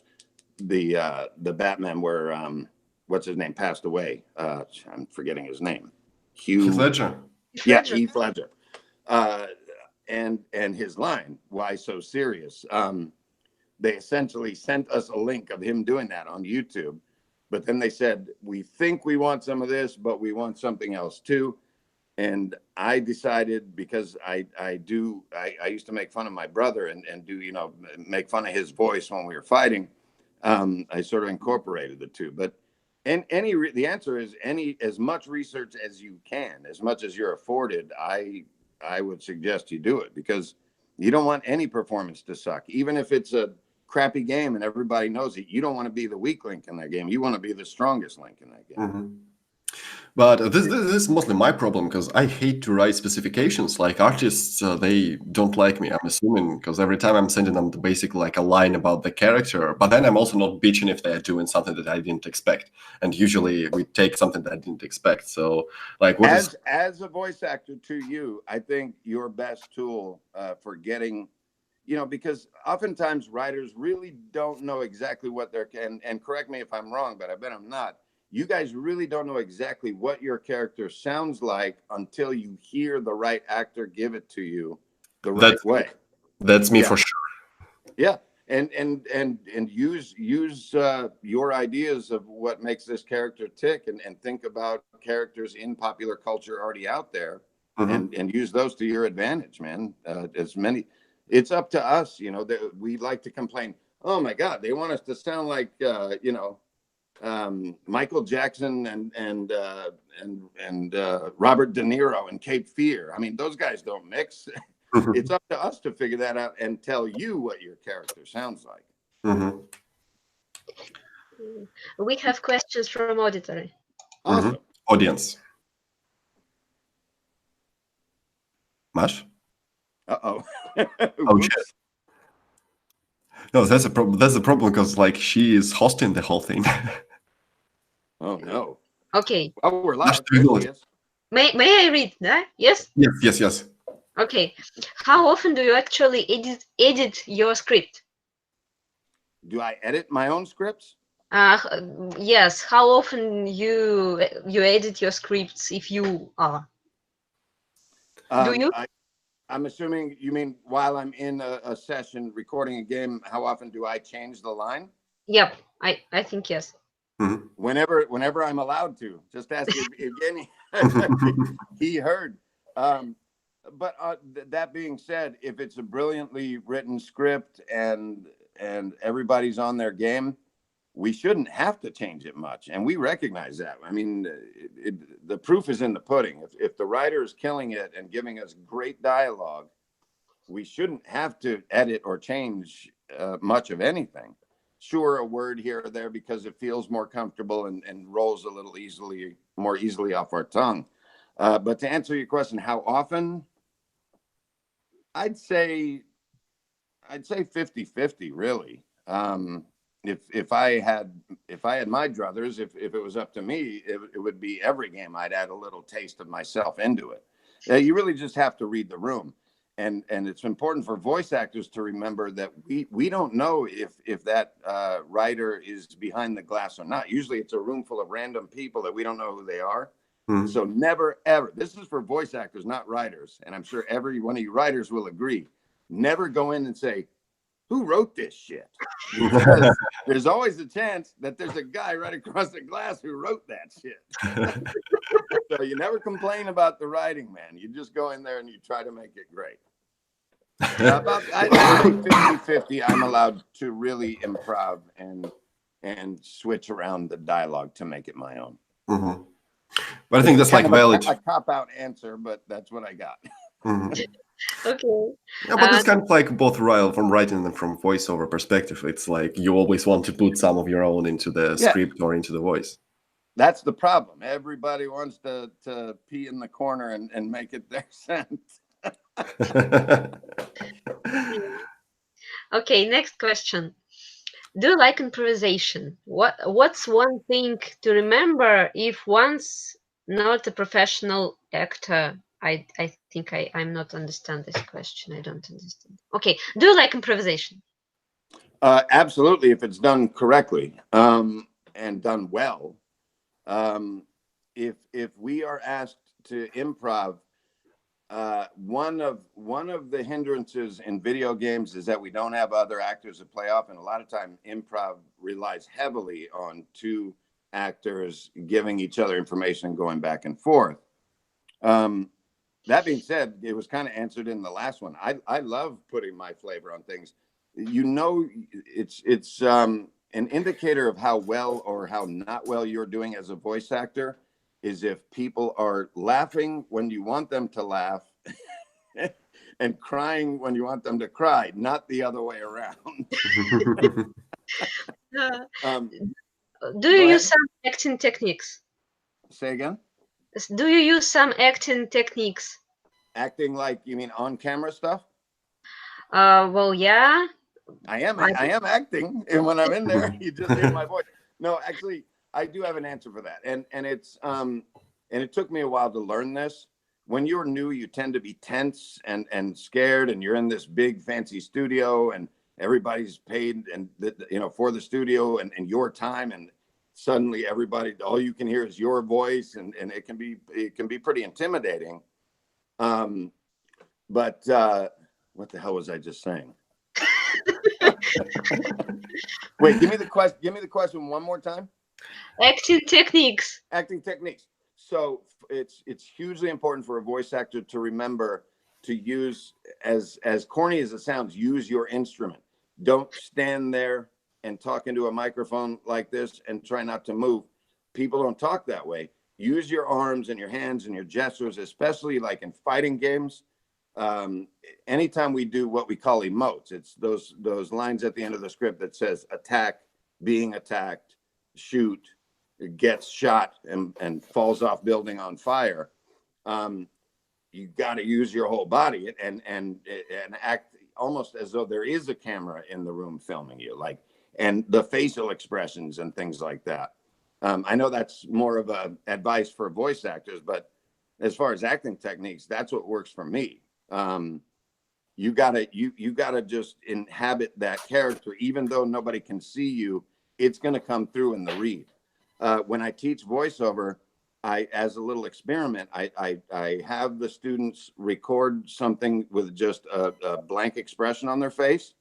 the Batman where, what's his name, passed away. I'm forgetting his name. Heath Ledger. Yeah, Heath Ledger. And his line, why so serious? They essentially sent us a link of him doing that on YouTube. But then they said, we think we want some of this, but we want something else too. And I decided, because I used to make fun of my brother and do, make fun of his voice when we were fighting. I sort of incorporated the two. But the answer is as much research as you can, as much as you're afforded. I would suggest you do it, because you don't want any performance to suck. Even if it's a crappy game and everybody knows it, you don't want to be the weak link in that game. You want to be the strongest link in that game. But this is mostly my problem, because I hate to write specifications. Like artists, they don't like me, I'm assuming, because every time I'm sending them basically like a line about the character, but then I'm also not bitching if they're doing something that I didn't expect. And usually we take something that I didn't expect. So like as a voice actor to you, I think your best tool for getting, because oftentimes writers really don't know exactly what they're, and correct me if I'm wrong, but I bet I'm not. You guys really don't know exactly what your character sounds like until you hear the right actor give it to you the right way. That's me for sure. Yeah, and use your ideas of what makes this character tick, and think about characters in popular culture already out there, and use those to your advantage, man. As many, it's up to us, you know, that we like to complain. Oh my God, they want us to sound like, you know, Michael Jackson and Robert De Niro and Cape Fear. I mean, those guys don't mix. It's up to us to figure that out and tell you what your character sounds like. We have questions from auditory. Awesome. Audience. Mash? Uh-oh. Oh, shit. No, that's a problem. That's a problem because like she is hosting the whole thing. Oh no. Okay. Oh, we're live. May I read that? Yes? Yes. Okay. How often do you actually edit your script? Do I edit my own scripts? Yes. How often you edit your scripts if you are? Do you? I'm assuming you mean while I'm in a session recording a game, how often do I change the line? Yep. I think yes. Whenever I'm allowed to. Just ask Evgeny. He heard. But that being said, if it's a brilliantly written script and everybody's on their game, we shouldn't have to change it much. And we recognize that. I mean, the proof is in the pudding. If the writer is killing it and giving us great dialogue, we shouldn't have to edit or change much of anything. Sure, a word here or there because it feels more comfortable and rolls a little more easily off our tongue. But to answer your question, how often? I'd say 50-50, really. If I had my druthers, if it was up to me, it would be every game I'd add a little taste of myself into it. You really just have to read the room. And it's important for voice actors to remember that we don't know if that writer is behind the glass or not. Usually it's a room full of random people that we don't know who they are. So never, ever, this is for voice actors, not writers. And I'm sure every one of you writers will agree. Never go in and say, who wrote this shit? Because there's always a chance that there's a guy right across the glass who wrote that shit. So you never complain about the writing, man. You just go in there and you try to make it great. About I say 50-50, I'm allowed to really improv and switch around the dialogue to make it my own. But I think that's like valid. A cop-out answer, but that's what I got. Okay. Yeah, but it's kind of like both from writing and from voiceover perspective. It's like you always want to put some of your own into the script or into the voice. That's the problem. Everybody wants to pee in the corner and make it their sense. Okay, next question. Do you like improvisation? What's one thing to remember if one's not a professional actor? I think I'm not understand this question. I don't understand. Okay, do you like improvisation? Absolutely, if it's done correctly and done well. If we are asked to improv, one of the hindrances in video games is that we don't have other actors to play off, and a lot of time improv relies heavily on two actors giving each other information and going back and forth. That being said, it was kind of answered in the last one. I love putting my flavor on things. You know, it's an indicator of how well or how not well you're doing as a voice actor is if people are laughing when you want them to laugh and crying when you want them to cry, not the other way around. Do you use some acting techniques? Say again? Do you use some acting techniques? Acting like, you mean on camera stuff? Well, yeah. I am acting, and when I'm in there, you just hear my voice. No, actually, I do have an answer for that, and it's and it took me a while to learn this. When you're new, you tend to be tense and scared, and you're in this big fancy studio, and everybody's paid and for the studio and your time, and suddenly all you can hear is your voice, and it can be pretty intimidating. But what the hell was I just saying? Wait, give me the question one more time. Acting techniques. So it's hugely important for a voice actor to remember to use, as corny as it sounds, use your instrument. Don't stand there and talk into a microphone like this and try not to move. People don't talk that way. Use your arms and your hands and your gestures, especially like in fighting games. Anytime we do what we call emotes, it's those lines at the end of the script that says attack, being attacked, shoot, gets shot and falls off building on fire. You got to use your whole body and act almost as though there is a camera in the room filming you, like, and the facial expressions and things like that. I know that's more of a advice for voice actors, but as far as acting techniques, that's what works for me. You gotta just inhabit that character, even though nobody can see you. It's going to come through in the read. When I teach voiceover, as a little experiment, I have the students record something with just a blank expression on their face.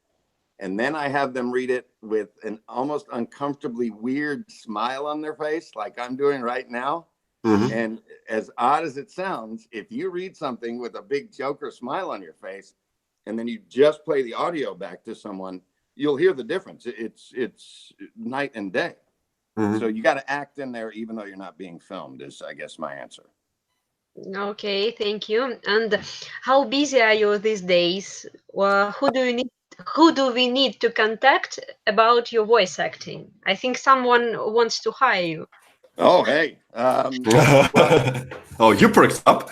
And then I have them read it with an almost uncomfortably weird smile on their face, like I'm doing right now. Mm-hmm. And as odd as it sounds, if you read something with a big Joker smile on your face, and then you just play the audio back to someone, you'll hear the difference. It's night and day. Mm-hmm. So you got to act in there, even though you're not being filmed, is, I guess, my answer. Okay, thank you. And how busy are you these days? Who do we need to contact about your voice acting? I think someone wants to hire you. Oh, hey. Oh, you perked up.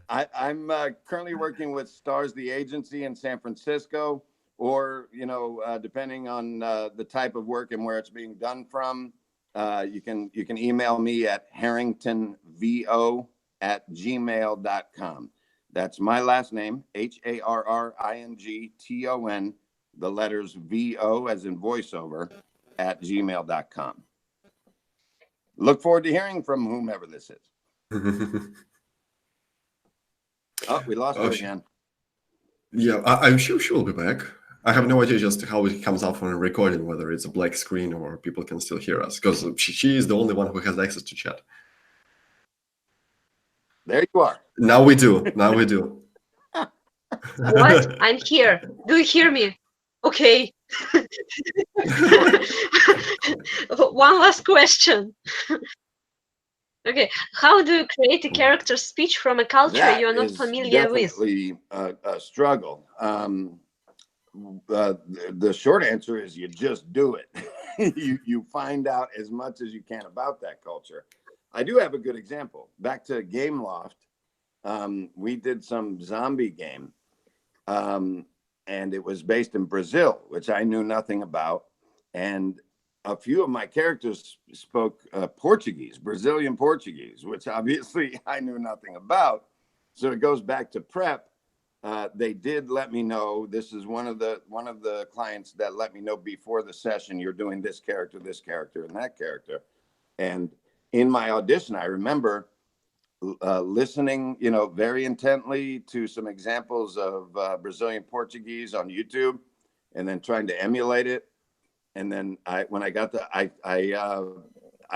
I'm currently working with Stars the Agency in San Francisco, or, depending on the type of work and where it's being done from, you can email me at harringtonvo@gmail.com. That's my last name, HARRINGTON, the letters VO as in voiceover, @gmail.com. Look forward to hearing from whomever this is. Oh, we lost her again. Yeah, I'm sure she'll be back. I have no idea just how it comes out on a recording, whether it's a black screen or people can still hear us, because she is the only one who has access to chat. There you are. Now we do. What? I'm here. Do you hear me? Okay. One last question. Okay. How do you create a character speech from a culture you're not familiar with? Definitely a struggle. The short answer is you just do it. you find out as much as you can about that culture. I do have a good example. Back to Gameloft, we did some zombie game, and it was based in Brazil, which I knew nothing about. And a few of my characters spoke Portuguese, Brazilian Portuguese, which obviously I knew nothing about. So it goes back to prep. They did let me know. This is one of the clients that let me know before the session, you're doing this character, and that character. And in my audition, I remember listening, very intently to some examples of Brazilian Portuguese on YouTube, and then trying to emulate it. And then I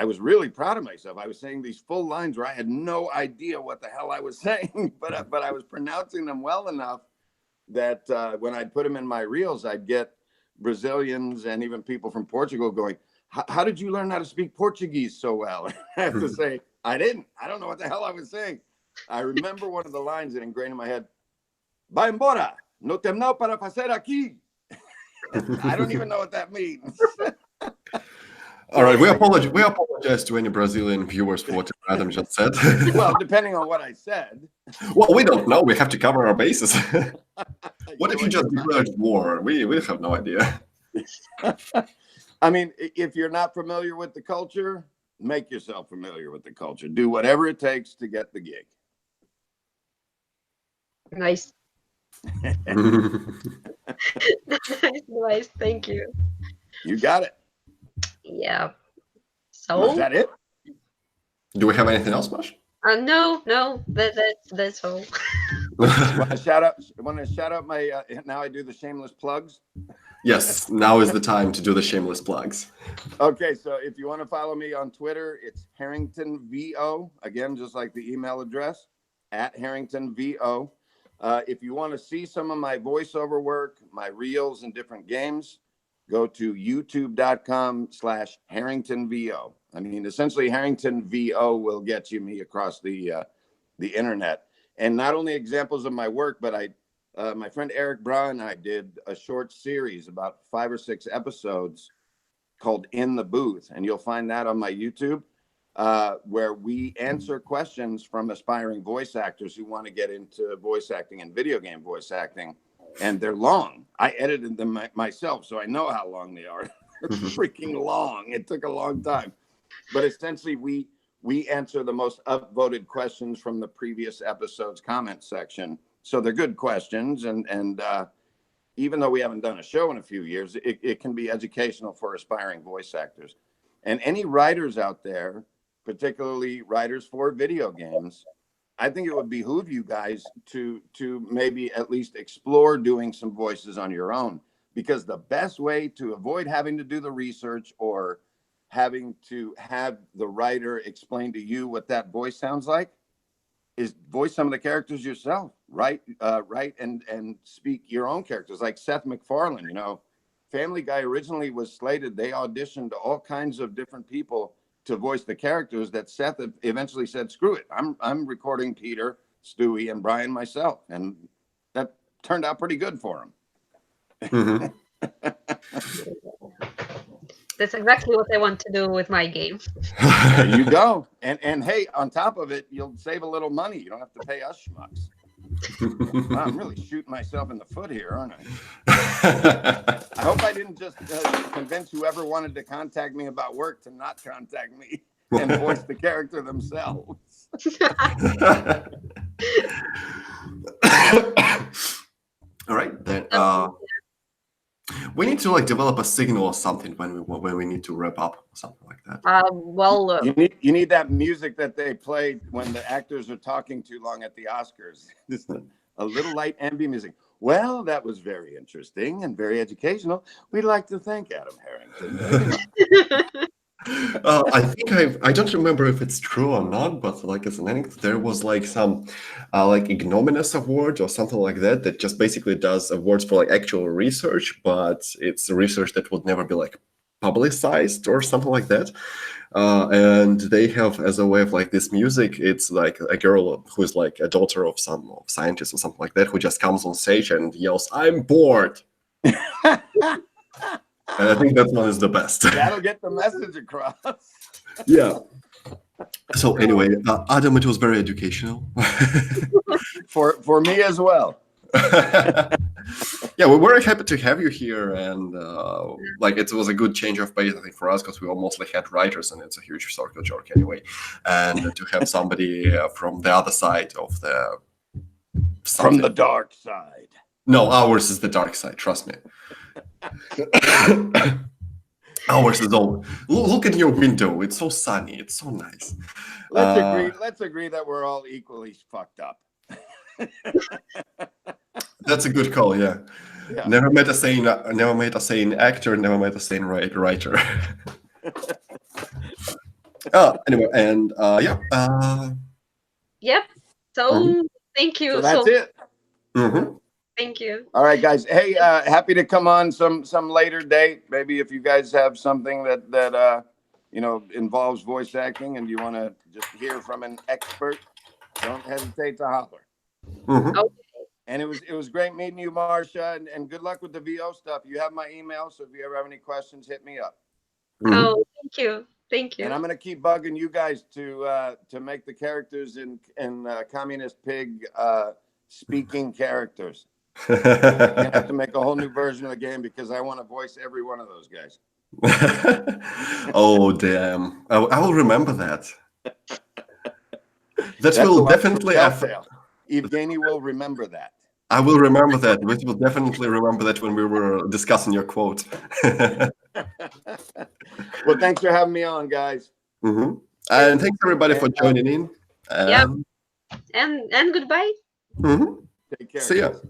was really proud of myself. I was saying these full lines where I had no idea what the hell I was saying, but I was pronouncing them well enough that when I'd put them in my reels, I'd get Brazilians and even people from Portugal going, how did you learn how to speak Portuguese so well? I have to say, I didn't. I don't know what the hell I was saying. I remember one of the lines that ingrained in my head, vai embora, no tem nada para fazer aqui. I don't even know what that means. All right, we apologize to any Brazilian viewers for what Adam just said. Well, depending on what I said. Well, we don't know. We have to cover our bases. What if you just declared war? We have no idea. I mean, if you're not familiar with the culture, make yourself familiar with the culture. Do whatever it takes to get the gig. Nice. Nice. Thank you. You got it. Yeah. So is that it? Do we have anything else, Mash? No. That's all. Want to shout out my now I do the shameless plugs. Yes, now is the time to do the shameless plugs. Okay, so if you want to follow me on Twitter, it's HarringtonVO. Again, just like the email address, @HarringtonVO. If you want to see some of my voiceover work, my reels and different games, go to youtube.com/HarringtonVO. I mean, essentially Harrington VO will get me across the internet. And not only examples of my work, but my friend Eric Bra and I did a short series, about 5 or 6 episodes, called In the Booth. And you'll find that on my YouTube, where we answer questions from aspiring voice actors who want to get into voice acting and video game voice acting. And they're long. I edited them myself, so I know how long they are. They're freaking long. It took a long time. But essentially, we answer the most upvoted questions from the previous episode's comment section. So they're good questions. And even though we haven't done a show in a few years, it can be educational for aspiring voice actors. And any writers out there, particularly writers for video games, I think it would behoove you guys to maybe at least explore doing some voices on your own, because the best way to avoid having to do the research or having to have the writer explain to you what that voice sounds like is voice some of the characters yourself, write and speak your own characters. Like Seth MacFarlane, Family Guy originally was slated. They auditioned all kinds of different people to voice the characters that Seth eventually said, screw it. I'm recording Peter, Stewie, and Brian myself. And that turned out pretty good for him. Mm-hmm. That's exactly what I want to do with my game. There you go. And hey, on top of it, you'll save a little money. You don't have to pay us schmucks. Wow, I'm really shooting myself in the foot here, aren't I? I hope I didn't just convince whoever wanted to contact me about work to not contact me and voice the character themselves. All right, then. We need to develop a signal or something when we need to wrap up or something like that. You need that music that they played when the actors are talking too long at the Oscars. Just a little light ambient music. Well, that was very interesting and very educational. We'd like to thank Adam Harrington. I think I don't remember if it's true or not, but as an anecdote, there was some ignominious award or something like that just basically does awards for actual research, but it's research that would never be publicized or something like that. And they have, as a way of this music, it's a girl who is a daughter of some scientist or something like that, who just comes on stage and yells, "I'm bored." And I think that one is the best. That'll get the message across. Yeah. So anyway, Adam, it was very educational. For me as well. Yeah, we're very happy to have you here, and it was a good change of pace, I think, for us, because we all mostly had writers, and it's a huge circle jerk anyway. And to have somebody from the other side of the from the dark side. No, ours is the dark side. Trust me. Ours is all. Look at your window. It's so sunny. It's so nice. Let's agree that we're all equally fucked up. That's a good call. Yeah. Never met a sane actor. Never met a sane writer. Anyway, and Yep. So thank you. So that's it. Mm-hmm. Thank you. All right, guys. Hey, happy to come on some later date. Maybe if you guys have something that involves voice acting and you want to just hear from an expert, don't hesitate to holler. Mm-hmm. Okay. And it was great meeting you, Marcia, and good luck with the VO stuff. You have my email, so if you ever have any questions, hit me up. Mm-hmm. Oh, thank you. And I'm gonna keep bugging you guys to make the characters in Communist Pig speaking characters. You're gonna have to make a whole new version of the game because I want to voice every one of those guys. Oh damn! I will remember that. That will definitely Telltale. Evgeny will remember that. I will remember that. We will definitely remember that when we were discussing your quote. Well, thanks for having me on, guys. Mm-hmm. And thanks everybody for joining in. Yeah. And goodbye. Mm-hmm. Take care. See ya. Guys.